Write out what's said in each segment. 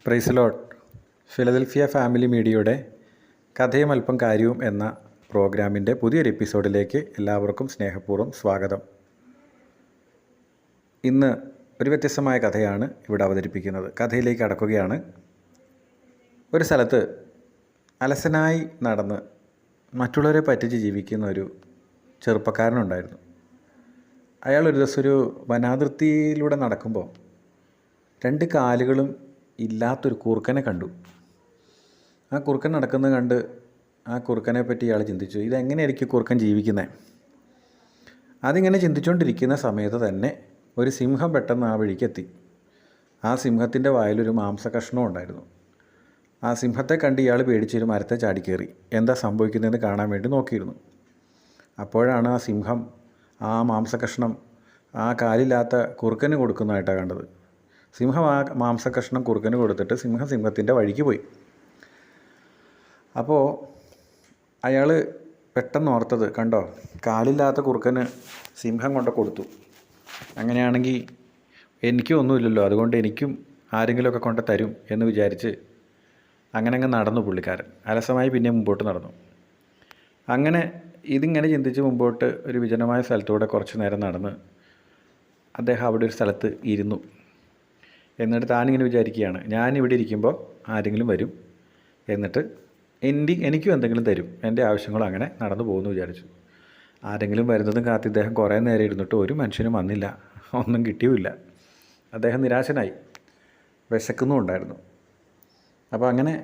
Praise Lord. Philadelphia family മീഡിയയുടെ കഥയും അല്പം കാര്യവും എന്ന പ്രോഗ്രാമിൻ്റെ പുതിയൊരു എപ്പിസോഡിലേക്ക് എല്ലാവർക്കും സ്നേഹപൂർവ്വം സ്വാഗതം. ഇന്ന് ഒരു വ്യത്യസ്തമായ കഥയാണ് ഇവിടെ അവതരിപ്പിക്കുന്നത്. കഥയിലേക്ക് കടക്കുകയാണ്. ഒരു സ്ഥലത്ത് അലസനായി നടന്ന് മറ്റുള്ളവരെ പറ്റിച്ച് ജീവിക്കുന്ന ഒരു ചെറുപ്പക്കാരനുണ്ടായിരുന്നു. അയാൾ ഒരു ദിവസം ഒരു വനാതിർത്തിയിലൂടെ നടക്കുമ്പോൾ രണ്ട് കാലുകളും ഇല്ലാത്തൊരു കുറുക്കനെ കണ്ടു. ആ കുറുക്കൻ നടക്കുന്നത് കണ്ട് ആ കുറുക്കനെ പറ്റി ഇയാൾ ചിന്തിച്ചു, ഇതെങ്ങനെയായിരിക്കും കുറുക്കൻ ജീവിക്കുന്നത്. അതിങ്ങനെ ചിന്തിച്ചുകൊണ്ടിരിക്കുന്ന സമയത്ത് തന്നെ ഒരു സിംഹം പെട്ടെന്ന് ആ വഴിക്കെത്തി. ആ സിംഹത്തിൻ്റെ വായിലൊരു മാംസകഷ്ണം ഉണ്ടായിരുന്നു. ആ സിംഹത്തെ കണ്ട് ഇയാൾ പേടിച്ചൊരു മരത്തെ ചാടിക്കയറി എന്താ സംഭവിക്കുന്നതെന്ന് കാണാൻ വേണ്ടി നോക്കിയിരുന്നു. അപ്പോഴാണ് ആ സിംഹം ആ മാംസകഷ്ണം ആ കാലില്ലാത്ത കുറുക്കന് കൊടുക്കുന്നതായിട്ടാണ് കണ്ടത്. സിംഹം ആ മാംസകഷ്ണം കുറുക്കന് കൊടുത്തിട്ട് സിംഹത്തിൻ്റെ വഴിക്ക് പോയി. അപ്പോൾ അയാൾ പെട്ടെന്ന് ഓർത്തത്, കണ്ടോ, കാലില്ലാത്ത കുറുക്കന് സിംഹം കൊണ്ട് കൊടുത്തു, അങ്ങനെയാണെങ്കിൽ എനിക്കും ഒന്നുമില്ലല്ലോ, അതുകൊണ്ട് എനിക്കും ആരെങ്കിലുമൊക്കെ കൊണ്ട് തരും എന്ന് വിചാരിച്ച് അങ്ങനെ നടന്നു പുള്ളിക്കാരൻ. അലസമായി പിന്നെ മുമ്പോട്ട് നടന്നു. അങ്ങനെ ഇതിങ്ങനെ ചിന്തിച്ച് മുമ്പോട്ട് ഒരു വിജനമായ സ്ഥലത്തൂടെ കുറച്ച് നേരം നടന്ന് അദ്ദേഹം അവിടെ ഒരു സ്ഥലത്ത് ഇരുന്നു. എന്നിട്ട് താനിങ്ങനെ വിചാരിക്കുകയാണ്, ഞാനിവിടെ ഇരിക്കുമ്പോൾ ആരെങ്കിലും വരും, എന്നിട്ട് എനിക്കും എന്തെങ്കിലും തരും, എൻ്റെ ആവശ്യങ്ങളും അങ്ങനെ നടന്നു പോകുമെന്ന് വിചാരിച്ചു. ആരെങ്കിലും വരുന്നതും കാത്ത് ഇദ്ദേഹം കുറേ നേരം ഇരുന്നിട്ട് ഒരു മനുഷ്യനും വന്നില്ല, ഒന്നും കിട്ടിയുമില്ല. അദ്ദേഹം നിരാശനായി, വിശക്കുന്നുമുണ്ടായിരുന്നു. അപ്പോൾ അങ്ങനെ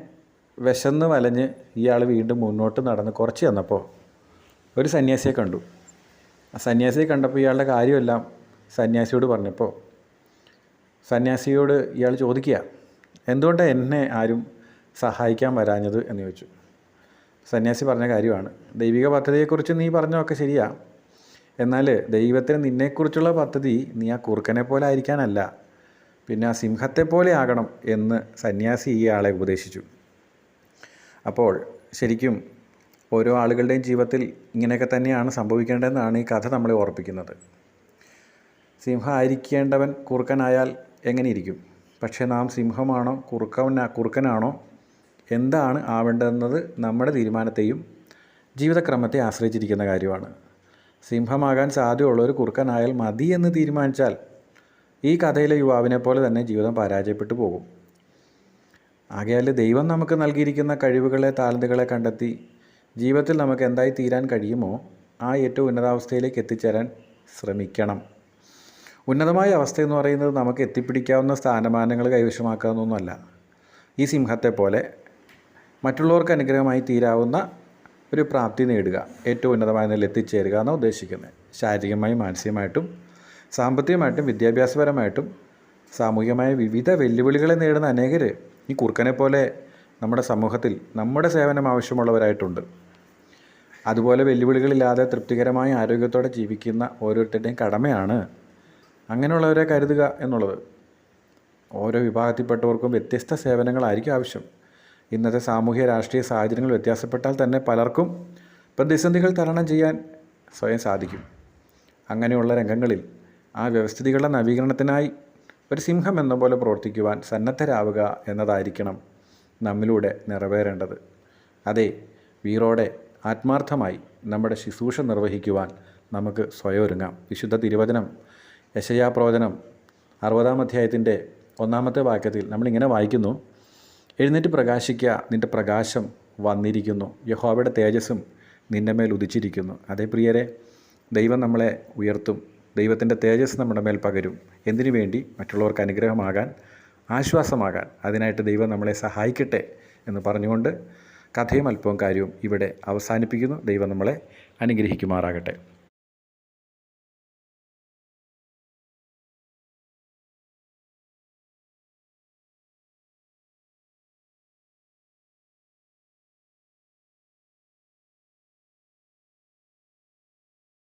വിശന്ന് വലഞ്ഞ് ഇയാൾ വീണ്ടും മുന്നോട്ട് നടന്ന് കുറച്ച് ചെന്നപ്പോൾ ഒരു സന്യാസിയെ കണ്ടു. ആ സന്യാസിയെ കണ്ടപ്പോൾ ഇയാളുടെ കാര്യമെല്ലാം സന്യാസിയോട് പറഞ്ഞപ്പോൾ സന്യാസിയോട് ഇയാൾ ചോദിക്കുക, എന്തുകൊണ്ടാണ് എന്നെ ആരും സഹായിക്കാൻ വരാഞ്ഞത് എന്ന് ചോദിച്ചു. സന്യാസി പറഞ്ഞ കാര്യമാണ്, ദൈവിക പദ്ധതിയെക്കുറിച്ച് നീ പറഞ്ഞതൊക്കെ ശരിയാ, എന്നാൽ ദൈവത്തിന് നിന്നെക്കുറിച്ചുള്ള പദ്ധതി നീ ആ കുറുക്കനെ പോലെ ആയിരിക്കാനല്ല, പിന്നെ ആ സിംഹത്തെ പോലെ ആകണം എന്ന് സന്യാസി ഈ ആളെ ഉപദേശിച്ചു. അപ്പോൾ ശരിക്കും ഓരോ ആളുകളുടെയും ജീവിതത്തിൽ ഇങ്ങനെയൊക്കെ തന്നെയാണ് സംഭവിക്കേണ്ടതെന്നാണ് ഈ കഥ നമ്മളെ ഓർപ്പിക്കുന്നത്. സിംഹം ആയിരിക്കേണ്ടവൻ കുറുക്കനായാൽ എങ്ങനെയിരിക്കും? പക്ഷേ നാം സിംഹമാണോ കുറുക്കനാണോ എന്താണ് ആവേണ്ടതെന്നത് നമ്മുടെ തീരുമാനത്തെയും ജീവിതക്രമത്തെ ആശ്രയിച്ചിരിക്കുന്ന കാര്യമാണ്. സിംഹമാകാൻ സാധ്യതയുള്ള ഒരു കുറുക്കനായാൽ മതി എന്ന് തീരുമാനിച്ചാൽ ഈ കഥയിലെ യുവാവിനെ പോലെ തന്നെ ജീവിതം പരാജയപ്പെട്ടു പോകും. ആകയാൽ ദൈവം നമുക്ക് നൽകിയിരിക്കുന്ന കഴിവുകളെ താലന്തുകളെ കണ്ടെത്തി ജീവിതത്തിൽ നമുക്ക് എന്തായി തീരാൻ കഴിയുമോ ആ ഏറ്റവും ഉന്നതാവസ്ഥയിലേക്ക് എത്തിച്ചേരാൻ ശ്രമിക്കണം. ഉന്നതമായ അവസ്ഥയെന്ന് പറയുന്നത് നമുക്ക് എത്തിപ്പിടിക്കാവുന്ന സ്ഥാനമാനങ്ങൾ കൈവശമാക്കാവുന്നൊന്നുമല്ല. ഈ സിംഹത്തെ പോലെ മറ്റുള്ളവർക്ക് അനുഗ്രഹമായി തീരാവുന്ന ഒരു പ്രാപ്തി നേടുക, ഏറ്റവും ഉന്നതമായ നിലയിൽ എത്തിച്ചേരുക എന്നാണ് ഉദ്ദേശിക്കുന്നത്. ശാരീരികമായും മാനസികമായിട്ടും സാമ്പത്തികമായിട്ടും വിദ്യാഭ്യാസപരമായിട്ടും സാമൂഹികമായ വിവിധ വെല്ലുവിളികളെ നേടുന്ന അനേകർ ഈ കുറുക്കനെ പോലെ നമ്മുടെ സമൂഹത്തിൽ നമ്മുടെ സേവനം ആവശ്യമുള്ളവരായിട്ടുണ്ട്. അതുപോലെ വെല്ലുവിളികളില്ലാതെ തൃപ്തികരമായ ആരോഗ്യത്തോടെ ജീവിക്കുന്ന ഓരോരുത്തരുടെയും കടമയാണ് അങ്ങനെയുള്ളവരെ കരുതുക എന്നുള്ളത്. ഓരോ വിഭാഗത്തിൽപ്പെട്ടവർക്കും വ്യത്യസ്ത സേവനങ്ങളായിരിക്കും ആവശ്യം. ഇന്നത്തെ സാമൂഹ്യ രാഷ്ട്രീയ സാഹചര്യങ്ങൾ വ്യത്യാസപ്പെട്ടാൽ തന്നെ പലർക്കും പ്രതിസന്ധികൾ തരണം ചെയ്യാൻ സ്വയം സാധിക്കും. അങ്ങനെയുള്ള രംഗങ്ങളിൽ ആ വ്യവസ്ഥിതികളുടെ നവീകരണത്തിനായി ഒരു സിംഹം എന്ന പോലെ പ്രവർത്തിക്കുവാൻ സന്നദ്ധരാവുക എന്നതായിരിക്കണം നമ്മിലൂടെ നിറവേറേണ്ടത്. അതെ, വീറോടെ ആത്മാർത്ഥമായി നമ്മുടെ ശുശ്രൂഷ നിർവഹിക്കുവാൻ നമുക്ക് സ്വയം ഒരുങ്ങാം. വിശുദ്ധ തിരുവചനം യെശയ്യാ പ്രവചനം 60-ാം അധ്യായത്തിൻ്റെ 1-ാമത്തെ വാക്യത്തിൽ നമ്മളിങ്ങനെ വായിക്കുന്നു, എഴുന്നേറ്റ് പ്രകാശിക്കുക, നിൻ്റെ പ്രകാശം വന്നിരിക്കുന്നു, യഹോവയുടെ തേജസ്സും നിൻ്റെ മേൽ ഉദിച്ചിരിക്കുന്നു. അതേ പ്രിയരെ, ദൈവം നമ്മളെ ഉയർത്തും, ദൈവത്തിൻ്റെ തേജസ് നമ്മുടെ മേൽ പകരും. എന്തിനു വേണ്ടി? മറ്റുള്ളവർക്ക് അനുഗ്രഹമാകാൻ, ആശ്വാസമാകാൻ. അതിനായിട്ട് ദൈവം നമ്മളെ സഹായിക്കട്ടെ എന്ന് പറഞ്ഞുകൊണ്ട് കഥയും അല്പവും കാര്യവും ഇവിടെ അവസാനിപ്പിക്കുന്നു. ദൈവം നമ്മളെ അനുഗ്രഹിക്കുമാറാകട്ടെ.